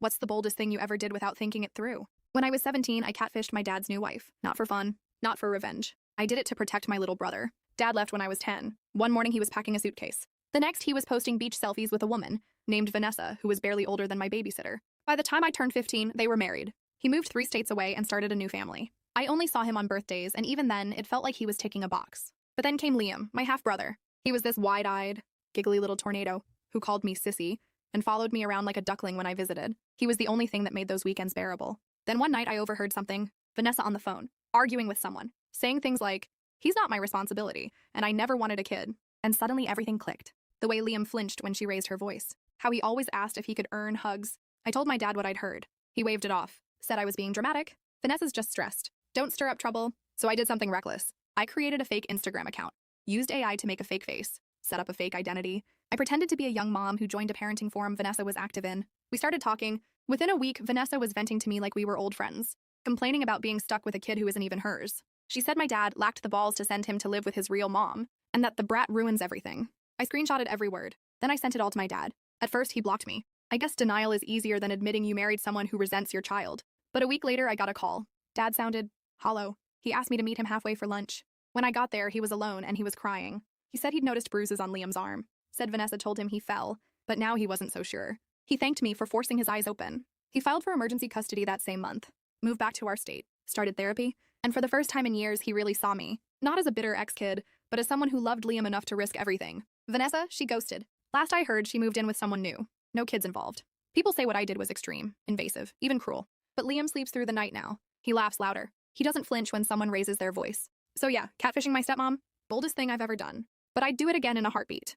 What's the boldest thing you ever did without thinking it through? When I was 17, I catfished my dad's new wife. Not for fun, not for revenge. I did it to protect my little brother. Dad left when I was 10. One morning he was packing a suitcase. The next he was posting beach selfies with a woman named Vanessa, who was barely older than my babysitter. By the time I turned 15, they were married. He moved 3 states away and started a new family. I only saw him on birthdays, and even then, it felt like he was ticking a box. But then came Liam, my half-brother. He was this wide-eyed, giggly little tornado who called me sissy and followed me around like a duckling when I visited. He was the only thing that made those weekends bearable. Then one night I overheard something, Vanessa on the phone, arguing with someone, saying things like, "He's not my responsibility, and I never wanted a kid." And suddenly everything clicked. The way Liam flinched when she raised her voice. How he always asked if he could earn hugs. I told my dad what I'd heard. He waved it off, said I was being dramatic. Vanessa's just stressed. Don't stir up trouble. So I did something reckless. I created a fake Instagram account, used AI to make a fake face, set up a fake identity. I pretended to be a young mom who joined a parenting forum Vanessa was active in. We started talking. Within a week, Vanessa was venting to me like we were old friends, complaining about being stuck with a kid who isn't even hers. She said my dad lacked the balls to send him to live with his real mom, and that the brat ruins everything. I screenshotted every word. Then I sent it all to my dad. At first, he blocked me. I guess denial is easier than admitting you married someone who resents your child. But a week later, I got a call. Dad sounded hollow. He asked me to meet him halfway for lunch. When I got there, he was alone and he was crying. He said he'd noticed bruises on Liam's arm. Said Vanessa told him he fell, but now he wasn't so sure. He thanked me for forcing his eyes open. He filed for emergency custody that same month, moved back to our state, started therapy, and for the first time in years, he really saw me. Not as a bitter ex-kid, but as someone who loved Liam enough to risk everything. Vanessa, she ghosted. Last I heard, she moved in with someone new. No kids involved. People say what I did was extreme, invasive, even cruel. But Liam sleeps through the night now. He laughs louder. He doesn't flinch when someone raises their voice. So yeah, catfishing my stepmom, boldest thing I've ever done. But I'd do it again in a heartbeat.